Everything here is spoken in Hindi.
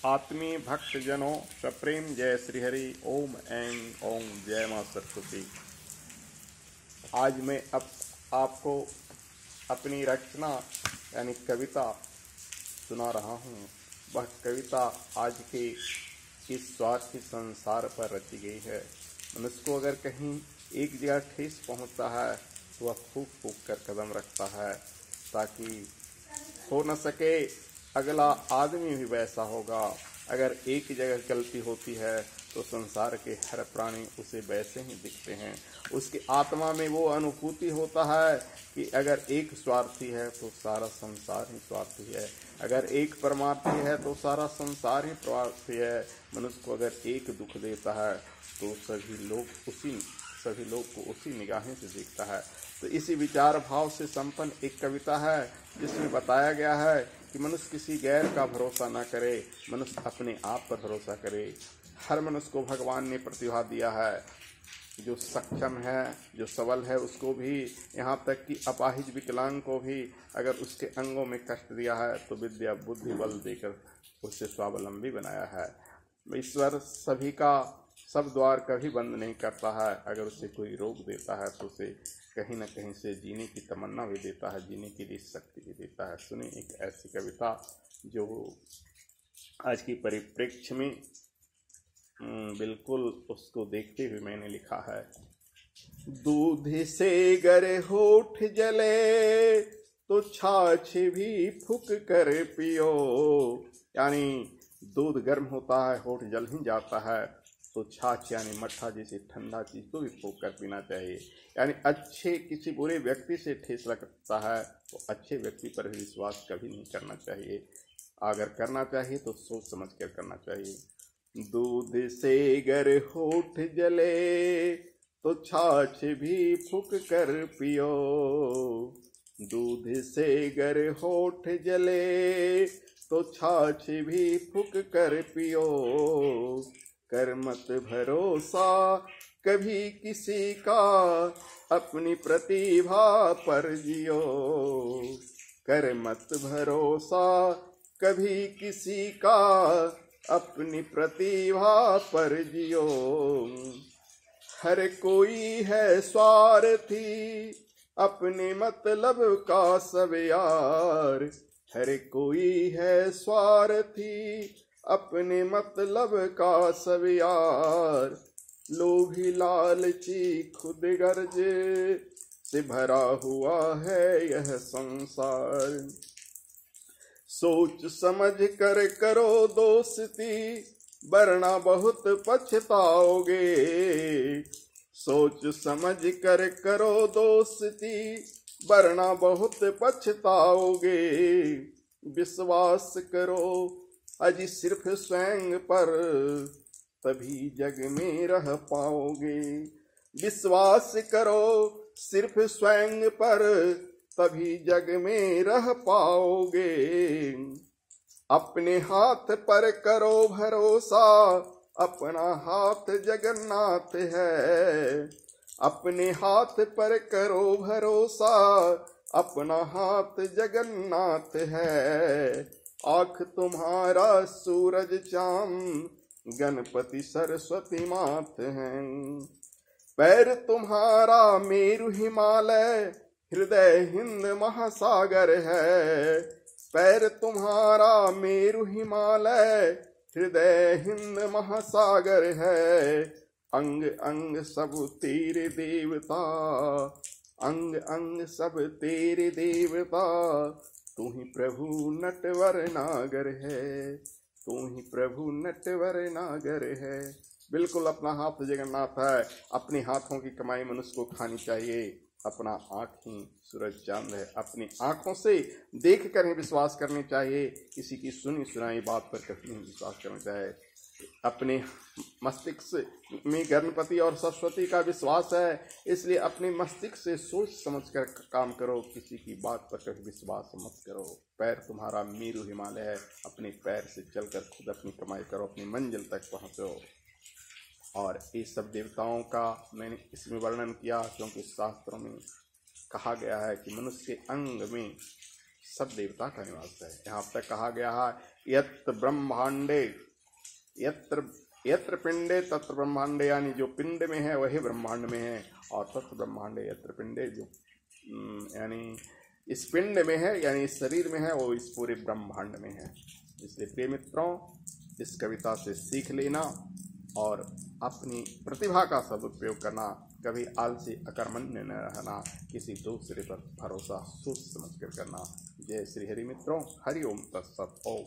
आत्मीय भक्त जनों सप्रेम जय श्रीहरि। ओम ऐं ओम जय मां सरस्वती। आज मैं आपको अपनी रचना यानी कविता सुना रहा हूँ। वह कविता आज के इस स्वार्थी संसार पर रची गई है। मनुष्य को अगर कहीं एक जगह ठेस पहुँचता है तो वह फूक फूक कर कदम रखता है ताकि हो न सके अगला आदमी भी वैसा होगा। अगर एक जगह गलती होती है तो संसार के हर प्राणी उसे वैसे ही दिखते हैं। उसकी आत्मा में वो अनुभूति होता है कि अगर एक स्वार्थी है तो सारा संसार ही स्वार्थी है, अगर एक परमार्थी है तो सारा संसार ही परमार्थी है। मनुष्य को अगर एक दुख देता है तो सभी लोग को उसी निगाहें से देखता है। तो इसी विचार भाव से संपन्न एक कविता है जिसमें बताया गया है कि मनुष्य किसी गैर का भरोसा न करे, मनुष्य अपने आप पर भरोसा करे। हर मनुष्य को भगवान ने प्रतिभा दिया है, जो सक्षम है, जो सबल है उसको भी, यहाँ तक कि अपाहिज विकलांग को भी अगर उसके अंगों में कष्ट दिया है तो विद्या बुद्धि बल देकर उससे स्वावलंबी बनाया है। ईश्वर सभी का सब द्वार कभी बंद नहीं करता है। अगर उसे कोई रोक देता है तो उसे कहीं न कहीं से जीने की तमन्ना भी देता है, जीने के लिए शक्ति भी देता है। सुनिए एक ऐसी कविता जो आज की परिप्रेक्ष्य में बिल्कुल उसको देखते हुए मैंने लिखा है। दूध से गर होठ जले तो छाछ भी फूक कर पियो। यानी दूध गर्म होता है, होठ जल ही जाता है तो छाछ यानी मट्ठा जैसे ठंडा चीज को भी फूक कर पीना चाहिए। यानी अच्छे किसी बुरे व्यक्ति से ठेस लगता है तो अच्छे व्यक्ति पर भी विश्वास कभी नहीं करना चाहिए। अगर करना चाहिए तो सोच समझ कर करना चाहिए। दूध से गर होठ जले तो छाछ भी फूक कर पियो। दूध से गर होठ जले तो छाछ भी फूक कर पियो। कर मत भरोसा कभी किसी का, अपनी प्रतिभा पर जियो। कर मत भरोसा कभी किसी का, अपनी प्रतिभा पर जियो। हर कोई है स्वार्थी अपने मतलब का सब यार। हर कोई है स्वार्थी अपने मतलब का सब यार। लोभी लालची खुद गर्ज से भरा हुआ है यह संसार। सोच समझ कर करो दोस्ती वरना बहुत पछताओगे। सोच समझ कर करो दोस्ती वरना बहुत पछताओगे। विश्वास करो अजी सिर्फ स्वयं पर तभी जग में रह पाओगे। विश्वास करो सिर्फ स्वयं पर तभी जग में रह पाओगे। अपने हाथ पर करो भरोसा अपना हाथ जगन्नाथ है। अपने हाथ पर करो भरोसा अपना हाथ जगन्नाथ है। आँख तुम्हारा सूरज चांद गणपति सरस्वती मात हैं। पैर तुम्हारा मेरु हिमालय हृदय हिंद महासागर है। पैर तुम्हारा मेरु हिमालय हृदय हिंद महासागर है। अंग अंग सब तेरे देवता, अंग अंग सब तेरे देवता। तू ही प्रभु नटवर नागर है, तू ही प्रभु नटवर नागर है। बिल्कुल अपना हाथ जगन्नाथ है। अपने हाथों की कमाई मनुष्य को खानी चाहिए। अपना आँख ही सूरज चांद है। अपनी आँखों से देख कर ही विश्वास करनी चाहिए। किसी की सुनी सुनाई बात पर कभी नहीं विश्वास करना चाहिए। अपने मस्तिष्क में गणपति और सरस्वती का विश्वास है, इसलिए अपने मस्तिष्क से सोच समझ कर काम करो। किसी की बात पर कभी विश्वास मत करो। पैर तुम्हारा मेरु हिमालय है। अपने पैर से चलकर खुद अपनी कमाई करो, अपनी मंजिल तक पहुँचो। और ये सब देवताओं का मैंने इसमें वर्णन किया क्योंकि शास्त्रों में कहा गया है कि मनुष्य के अंग में सब देवता का निवास है। यहाँ तक कहा गया है यत्र ब्रह्मांडे यत्र पिंडे तत्र ब्रह्मांडे, यानी जो पिंड में है वही ब्रह्मांड में है, और तत्र ब्रह्मांडे यत्र पिंडे, जो यानी इस पिंड में है यानी इस शरीर में है, वो इस पूरे ब्रह्मांड में है। इसलिए प्रिय मित्रों, इस कविता से सीख लेना और अपनी प्रतिभा का सदुपयोग करना, कभी आलसी अकर्मण्य न रहना, किसी दूसरे पर भरोसा सोच समझ कर करना। जय श्री हरि मित्रों, हरि ओम तत्सत ओम।